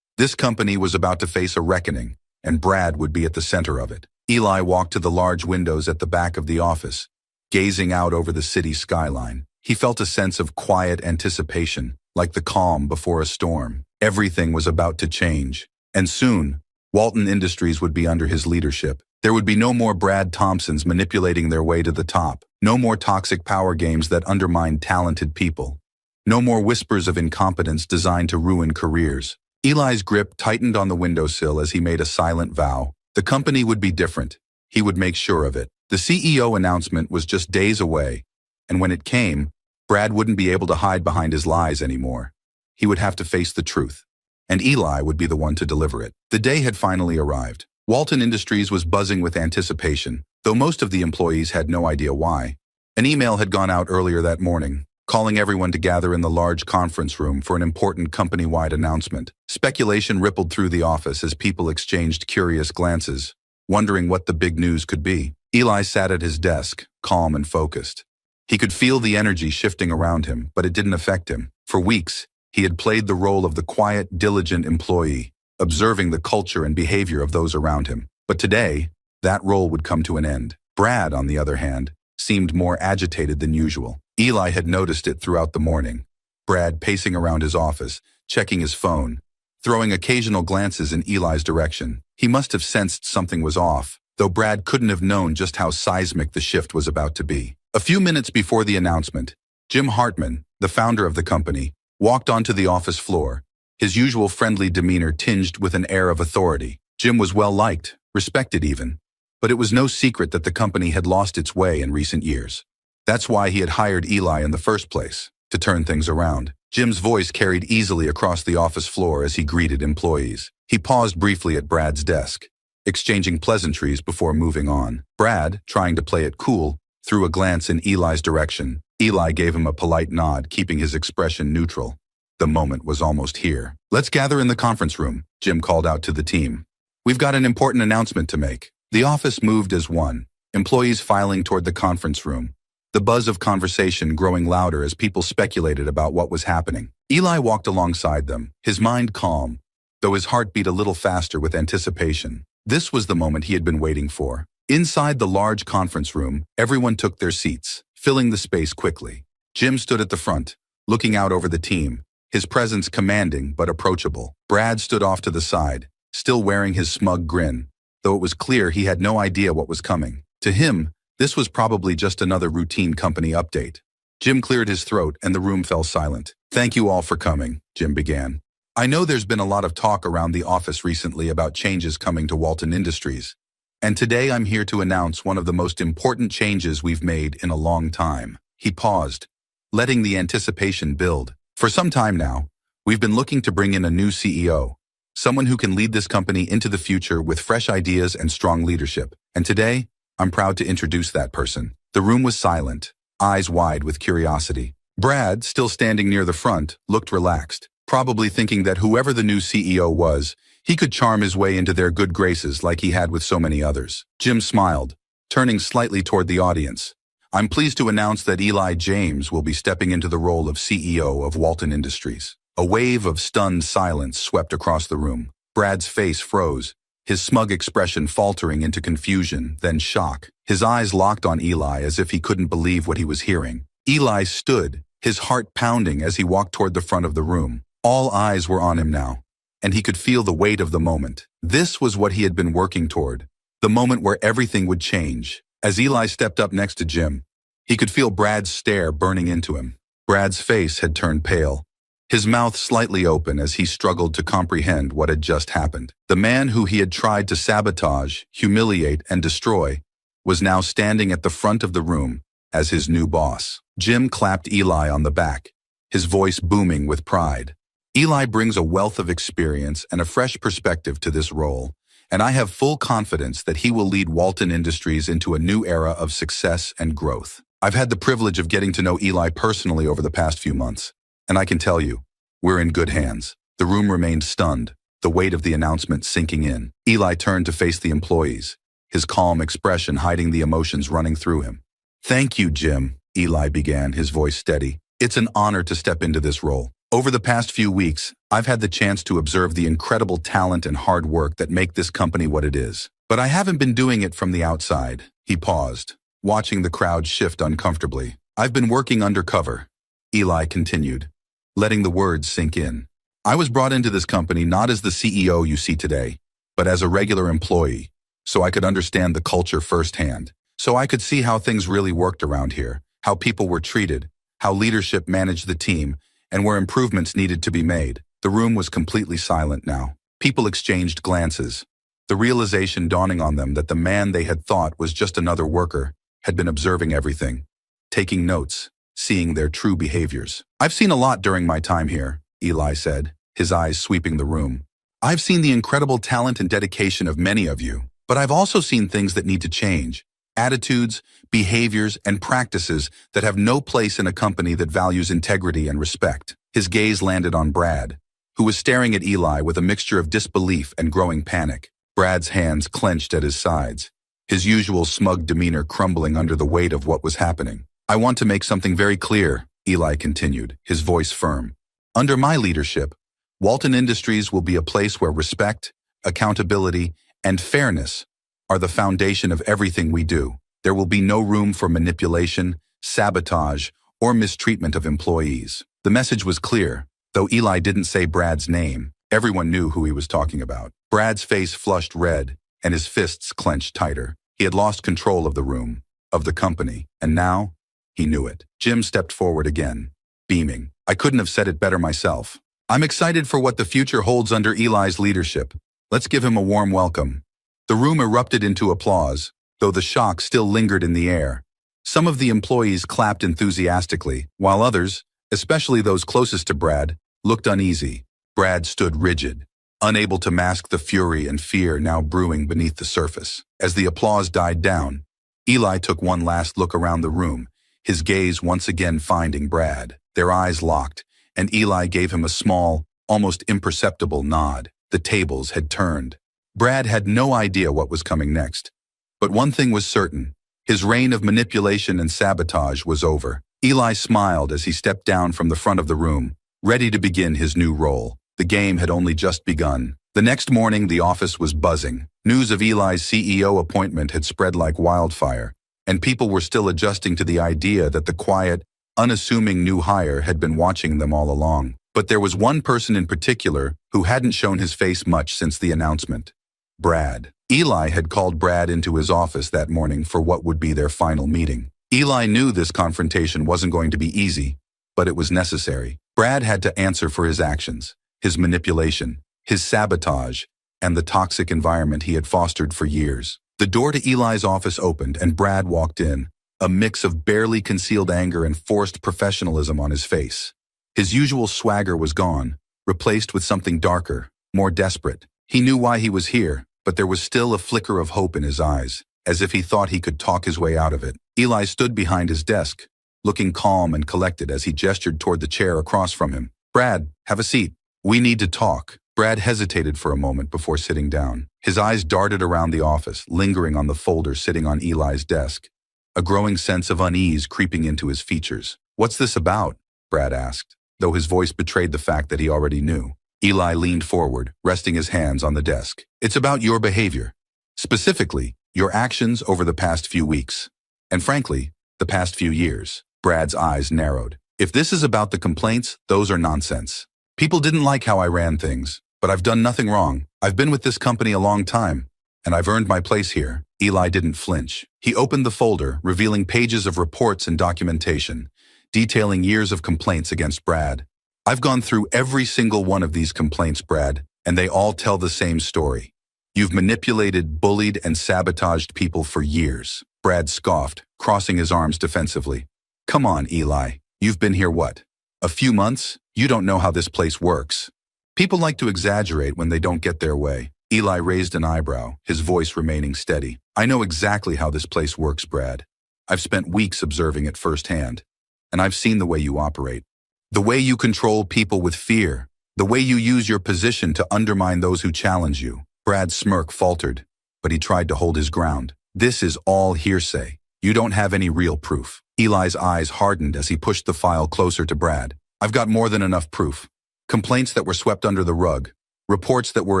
This company was about to face a reckoning, and Brad would be at the center of it. Eli walked to the large windows at the back of the office, gazing out over the city skyline. He felt a sense of quiet anticipation, like the calm before a storm. Everything was about to change, and soon, Walton Industries would be under his leadership. There would be no more Brad Thompsons manipulating their way to the top, no more toxic power games that undermined talented people, no more whispers of incompetence designed to ruin careers. Eli's grip tightened on the windowsill as he made a silent vow. The company would be different. He would make sure of it. The CEO announcement was just days away, and when it came, Brad wouldn't be able to hide behind his lies anymore. He would have to face the truth, and Eli would be the one to deliver it. The day had finally arrived. Walton Industries was buzzing with anticipation, though most of the employees had no idea why. An email had gone out earlier that morning, calling everyone to gather in the large conference room for an important company-wide announcement. Speculation rippled through the office as people exchanged curious glances, wondering what the big news could be. Eli sat at his desk, calm and focused. He could feel the energy shifting around him, but it didn't affect him. For weeks, He had played the role of the quiet, diligent employee, observing the culture and behavior of those around him. But today, that role would come to an end. Brad, on the other hand, seemed more agitated than usual. Eli had noticed it throughout the morning. Brad pacing around his office, checking his phone, throwing occasional glances in Eli's direction. He must have sensed something was off, though Brad couldn't have known just how seismic the shift was about to be. A few minutes before the announcement, Jim Hartman, the founder of the company, walked onto the office floor, his usual friendly demeanor tinged with an air of authority. Jim was well-liked, respected even, but it was no secret that the company had lost its way in recent years. That's why he had hired Eli in the first place, to turn things around. Jim's voice carried easily across the office floor as he greeted employees. He paused briefly at Brad's desk, exchanging pleasantries before moving on. Brad, trying to play it cool, threw a glance in Eli's direction. Eli gave him a polite nod, keeping his expression neutral. The moment was almost here. "Let's gather in the conference room," Jim called out to the team. "We've got an important announcement to make." The office moved as one, employees filing toward the conference room, the buzz of conversation growing louder as people speculated about what was happening. Eli walked alongside them, his mind calm, though his heart beat a little faster with anticipation. This was the moment he had been waiting for. Inside the large conference room, everyone took their seats, filling the space quickly. Jim stood at the front, looking out over the team, his presence commanding but approachable. Brad stood off to the side, still wearing his smug grin, though it was clear he had no idea what was coming. To him, this was probably just another routine company update. Jim cleared his throat and the room fell silent. "Thank you all for coming," Jim began. "I know there's been a lot of talk around the office recently about changes coming to Walton Industries, and today I'm here to announce one of the most important changes we've made in a long time." He paused, letting the anticipation build. "For some time now, we've been looking to bring in a new CEO, someone who can lead this company into the future with fresh ideas and strong leadership. And today, I'm proud to introduce that person." The room was silent, eyes wide with curiosity. Brad, still standing near the front, looked relaxed, probably thinking that whoever the new CEO was, he could charm his way into their good graces like he had with so many others. Jim smiled, turning slightly toward the audience. "I'm pleased to announce that Eli James will be stepping into the role of CEO of Walton Industries." A wave of stunned silence swept across the room. Brad's face froze, his smug expression faltering into confusion, then shock. His eyes locked on Eli as if he couldn't believe what he was hearing. Eli stood, his heart pounding as he walked toward the front of the room. All eyes were on him now, and he could feel the weight of the moment. This was what he had been working toward, the moment where everything would change. As Eli stepped up next to Jim, he could feel Brad's stare burning into him. Brad's face had turned pale, his mouth slightly open as he struggled to comprehend what had just happened. The man who he had tried to sabotage, humiliate, and destroy was now standing at the front of the room as his new boss. Jim clapped Eli on the back, his voice booming with pride. "Eli brings a wealth of experience and a fresh perspective to this role, and I have full confidence that he will lead Walton Industries into a new era of success and growth." I've had the privilege of getting to know Eli personally over the past few months, and I can tell you, we're in good hands. The room remained stunned, the weight of the announcement sinking in. Eli turned to face the employees, his calm expression hiding the emotions running through him. "Thank you, Jim," Eli began, his voice steady. "It's an honor to step into this role. Over the past few weeks, I've had the chance to observe the incredible talent and hard work that make this company what it is. But I haven't been doing it from the outside." He paused, watching the crowd shift uncomfortably. "I've been working undercover," Eli continued, letting the words sink in. "I was brought into this company not as the CEO you see today, but as a regular employee, so I could understand the culture firsthand, so I could see how things really worked around here, how people were treated, how leadership managed the team, and where improvements needed to be made." The room was completely silent now. People exchanged glances, the realization dawning on them that the man they had thought was just another worker had been observing everything, taking notes, seeing their true behaviors. "I've seen a lot during my time here," Eli said, his eyes sweeping the room. "I've seen the incredible talent and dedication of many of you, but I've also seen things that need to change. Attitudes, behaviors, and practices that have no place in a company that values integrity and respect." His gaze landed on Brad, who was staring at Eli with a mixture of disbelief and growing panic. Brad's hands clenched at his sides, his usual smug demeanor crumbling under the weight of what was happening. "I want to make something very clear," Eli continued, his voice firm. Under my leadership, Walton Industries will be a place where respect, accountability, and fairness are the foundation of everything we do. There will be no room for manipulation, sabotage, or mistreatment of employees. The message was clear. Though Eli didn't say Brad's name, everyone knew who he was talking about. Brad's face flushed red, and his fists clenched tighter. He had lost control of the room, of the company, and now he knew it. Jim stepped forward again, beaming. I couldn't have said it better myself. I'm excited for what the future holds under Eli's leadership. Let's give him a warm welcome. The room erupted into applause, though the shock still lingered in the air. Some of the employees clapped enthusiastically, while others, especially those closest to Brad, looked uneasy. Brad stood rigid, unable to mask the fury and fear now brewing beneath the surface. As the applause died down, Eli took one last look around the room, his gaze once again finding Brad. Their eyes locked, and Eli gave him a small, almost imperceptible nod. The tables had turned. Brad had no idea what was coming next. But one thing was certain. His reign of manipulation and sabotage was over. Eli smiled as he stepped down from the front of the room, ready to begin his new role. The game had only just begun. The next morning, the office was buzzing. News of Eli's CEO appointment had spread like wildfire, and people were still adjusting to the idea that the quiet, unassuming new hire had been watching them all along. But there was one person in particular who hadn't shown his face much since the announcement. Brad. Eli had called Brad into his office that morning for what would be their final meeting. Eli knew this confrontation wasn't going to be easy, but it was necessary. Brad had to answer for his actions, his manipulation, his sabotage, and the toxic environment he had fostered for years. The door to Eli's office opened and Brad walked in, a mix of barely concealed anger and forced professionalism on his face. His usual swagger was gone, replaced with something darker, more desperate. He knew why he was here, but there was still a flicker of hope in his eyes, as if he thought he could talk his way out of it. Eli stood behind his desk, looking calm and collected as he gestured toward the chair across from him. Brad, have a seat. We need to talk. Brad hesitated for a moment before sitting down. His eyes darted around the office, lingering on the folder sitting on Eli's desk, a growing sense of unease creeping into his features. What's this about? Brad asked, though his voice betrayed the fact that he already knew. Eli leaned forward, resting his hands on the desk. It's about your behavior. Specifically, your actions over the past few weeks. And frankly, the past few years. Brad's eyes narrowed. If this is about the complaints, those are nonsense. People didn't like how I ran things, but I've done nothing wrong. I've been with this company a long time, and I've earned my place here. Eli didn't flinch. He opened the folder, revealing pages of reports and documentation, detailing years of complaints against Brad. I've gone through every single one of these complaints, Brad, and they all tell the same story. You've manipulated, bullied, and sabotaged people for years. Brad scoffed, crossing his arms defensively. Come on, Eli. You've been here what? A few months? You don't know how this place works. People like to exaggerate when they don't get their way. Eli raised an eyebrow, his voice remaining steady. I know exactly how this place works, Brad. I've spent weeks observing it firsthand, and I've seen the way you operate. The way you control people with fear. The way you use your position to undermine those who challenge you. Brad's smirk faltered, but he tried to hold his ground. This is all hearsay. You don't have any real proof. Eli's eyes hardened as he pushed the file closer to Brad. I've got more than enough proof. Complaints that were swept under the rug. Reports that were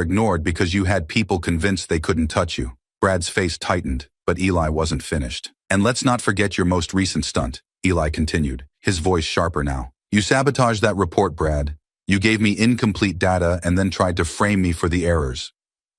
ignored because you had people convinced they couldn't touch you. Brad's face tightened, but Eli wasn't finished. And let's not forget your most recent stunt, Eli continued, his voice sharper now. You sabotaged that report, Brad. You gave me incomplete data and then tried to frame me for the errors.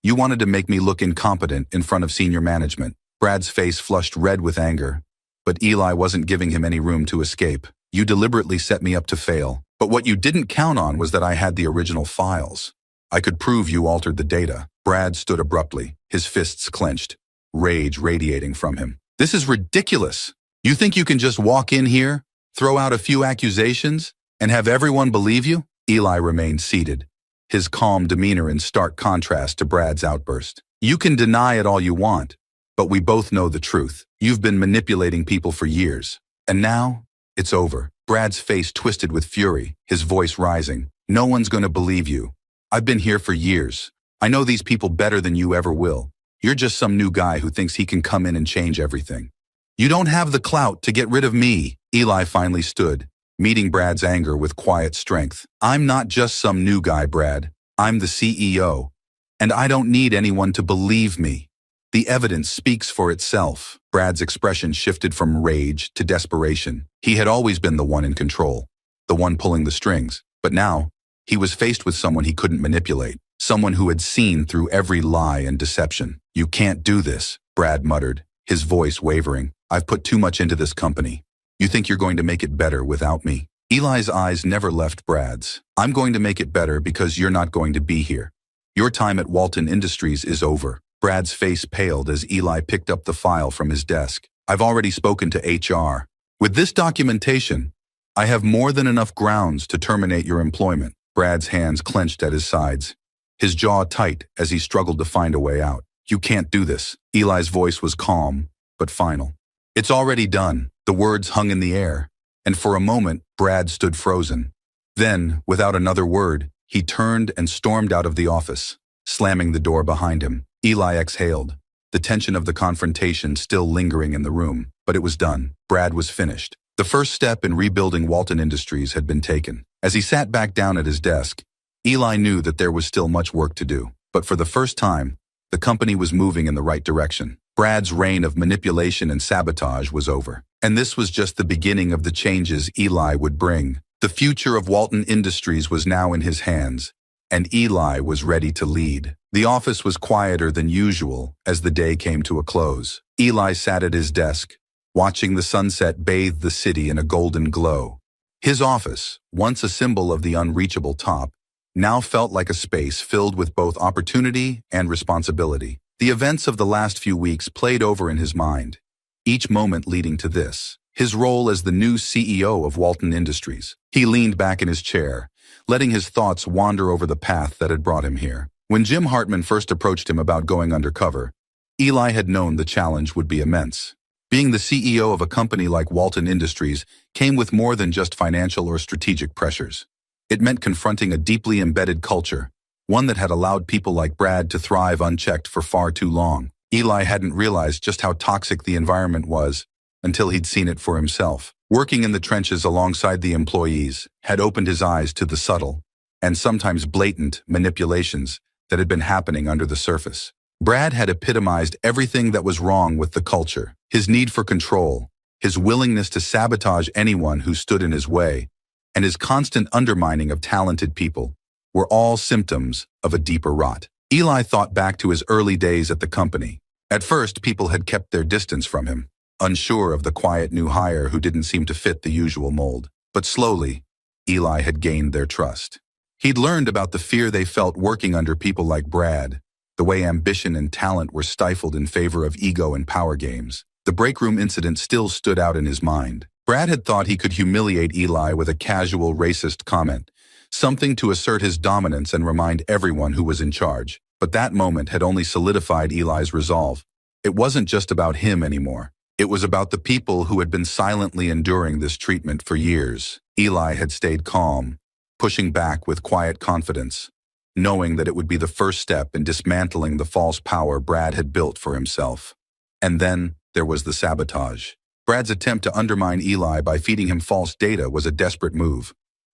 You wanted to make me look incompetent in front of senior management. Brad's face flushed red with anger, but Eli wasn't giving him any room to escape. You deliberately set me up to fail. But what you didn't count on was that I had the original files. I could prove you altered the data. Brad stood abruptly, his fists clenched, rage radiating from him. This is ridiculous. You think you can just walk in here, throw out a few accusations, and have everyone believe you? Eli remained seated, his calm demeanor in stark contrast to Brad's outburst. You can deny it all you want, but we both know the truth. You've been manipulating people for years, and now it's over. Brad's face twisted with fury, his voice rising. No one's going to believe you. I've been here for years. I know these people better than you ever will. You're just some new guy who thinks he can come in and change everything. You don't have the clout to get rid of me. Eli finally stood, meeting Brad's anger with quiet strength. "I'm not just some new guy, Brad. I'm the CEO. And I don't need anyone to believe me. The evidence speaks for itself." Brad's expression shifted from rage to desperation. He had always been the one in control, the one pulling the strings. But now, he was faced with someone he couldn't manipulate, someone who had seen through every lie and deception. "You can't do this," Brad muttered, his voice wavering. "I've put too much into this company. You think you're going to make it better without me?" Eli's eyes never left Brad's. "I'm going to make it better because you're not going to be here. Your time at Walton Industries is over." Brad's face paled as Eli picked up the file from his desk. "I've already spoken to HR. With this documentation, I have more than enough grounds to terminate your employment." Brad's hands clenched at his sides, his jaw tight as he struggled to find a way out. "You can't do this." Eli's voice was calm, but final. "It's already done." The words hung in the air, and for a moment, Brad stood frozen. Then, without another word, he turned and stormed out of the office, slamming the door behind him. Eli exhaled, the tension of the confrontation still lingering in the room, but it was done. Brad was finished. The first step in rebuilding Walton Industries had been taken. As he sat back down at his desk, Eli knew that there was still much work to do. But for the first time, the company was moving in the right direction. Brad's reign of manipulation and sabotage was over. And this was just the beginning of the changes Eli would bring. The future of Walton Industries was now in his hands, and Eli was ready to lead. The office was quieter than usual as the day came to a close. Eli sat at his desk, watching the sunset bathe the city in a golden glow. His office, once a symbol of the unreachable top, now felt like a space filled with both opportunity and responsibility. The events of the last few weeks played over in his mind, each moment leading to this, his role as the new CEO of Walton Industries. He leaned back in his chair, letting his thoughts wander over the path that had brought him here. When Jim Hartman first approached him about going undercover, Eli had known the challenge would be immense. Being the CEO of a company like Walton Industries came with more than just financial or strategic pressures. It meant confronting a deeply embedded culture, one that had allowed people like Brad to thrive unchecked for far too long. Eli hadn't realized just how toxic the environment was until he'd seen it for himself. Working in the trenches alongside the employees had opened his eyes to the subtle, and sometimes blatant, manipulations that had been happening under the surface. Brad had epitomized everything that was wrong with the culture. His need for control, his willingness to sabotage anyone who stood in his way, and his constant undermining of talented people were all symptoms of a deeper rot. Eli thought back to his early days at the company. At first, people had kept their distance from him, unsure of the quiet new hire who didn't seem to fit the usual mold. But slowly, Eli had gained their trust. He'd learned about the fear they felt working under people like Brad, the way ambition and talent were stifled in favor of ego and power games. The break room incident still stood out in his mind. Brad had thought he could humiliate Eli with a casual racist comment, something to assert his dominance and remind everyone who was in charge. But that moment had only solidified Eli's resolve. It wasn't just about him anymore. It was about the people who had been silently enduring this treatment for years. Eli had stayed calm, pushing back with quiet confidence, knowing that it would be the first step in dismantling the false power Brad had built for himself. And then there was the sabotage. Brad's attempt to undermine Eli by feeding him false data was a desperate move,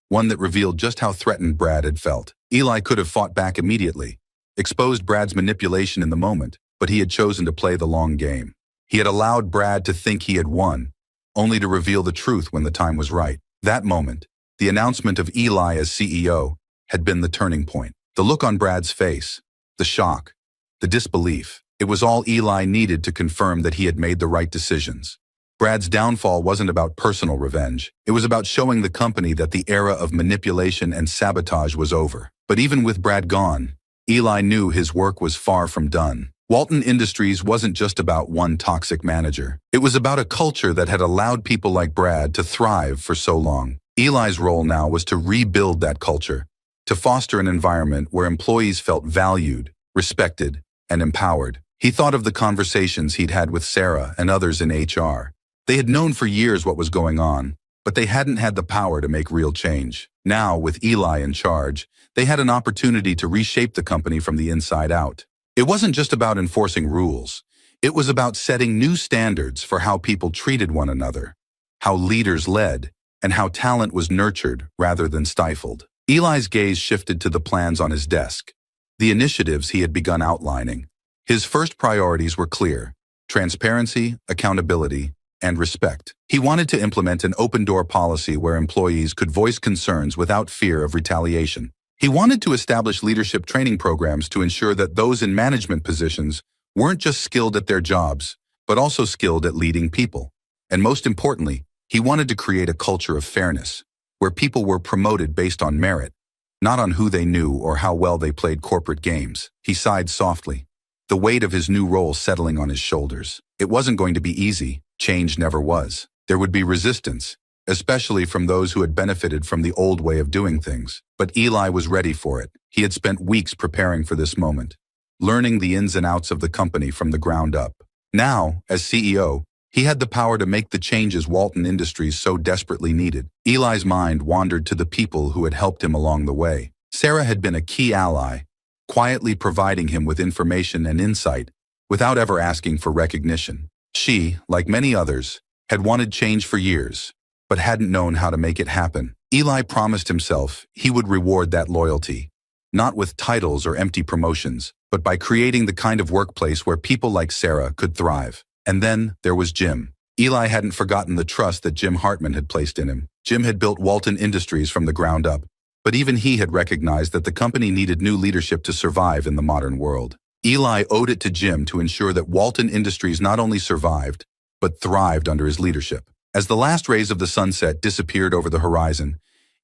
one that revealed just how threatened Brad had felt. Eli could have fought back immediately, exposed Brad's manipulation in the moment, but he had chosen to play the long game. He had allowed Brad to think he had won, only to reveal the truth when the time was right. That moment, the announcement of Eli as CEO, had been the turning point. The look on Brad's face, the shock, the disbelief, it was all Eli needed to confirm that he had made the right decisions. Brad's downfall wasn't about personal revenge. It was about showing the company that the era of manipulation and sabotage was over. But even with Brad gone, Eli knew his work was far from done. Walton Industries wasn't just about one toxic manager. It was about a culture that had allowed people like Brad to thrive for so long. Eli's role now was to rebuild that culture, to foster an environment where employees felt valued, respected, and empowered. He thought of the conversations he'd had with Sarah and others in HR. They had known for years what was going on, but they hadn't had the power to make real change. Now, with Eli in charge, they had an opportunity to reshape the company from the inside out. It wasn't just about enforcing rules. It was about setting new standards for how people treated one another, how leaders led, and how talent was nurtured rather than stifled. Eli's gaze shifted to the plans on his desk, the initiatives he had begun outlining. His first priorities were clear: transparency, accountability, and respect. He wanted to implement an open-door policy where employees could voice concerns without fear of retaliation. He wanted to establish leadership training programs to ensure that those in management positions weren't just skilled at their jobs, but also skilled at leading people. And most importantly, he wanted to create a culture of fairness, where people were promoted based on merit, not on who they knew or how well they played corporate games. He sighed softly, the weight of his new role settling on his shoulders. It wasn't going to be easy. Change never was. There would be resistance, especially from those who had benefited from the old way of doing things. But Eli was ready for it. He had spent weeks preparing for this moment, learning the ins and outs of the company from the ground up. Now, as CEO, he had the power to make the changes Walton Industries so desperately needed. Eli's mind wandered to the people who had helped him along the way. Sarah had been a key ally, quietly providing him with information and insight without ever asking for recognition. She, like many others, had wanted change for years, but hadn't known how to make it happen. Eli promised himself he would reward that loyalty, not with titles or empty promotions, but by creating the kind of workplace where people like Sarah could thrive. And then there was Jim. Eli hadn't forgotten the trust that Jim Hartman had placed in him. Jim had built Walton Industries from the ground up, but even he had recognized that the company needed new leadership to survive in the modern world. Eli owed it to Jim to ensure that Walton Industries not only survived, but thrived under his leadership. As the last rays of the sunset disappeared over the horizon,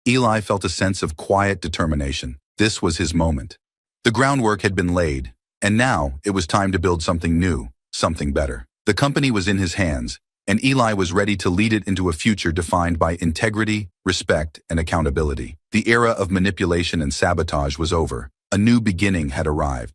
Eli felt a sense of quiet determination. This was his moment. The groundwork had been laid, and now it was time to build something new, something better. The company was in his hands, and Eli was ready to lead it into a future defined by integrity, respect, and accountability. The era of manipulation and sabotage was over. A new beginning had arrived.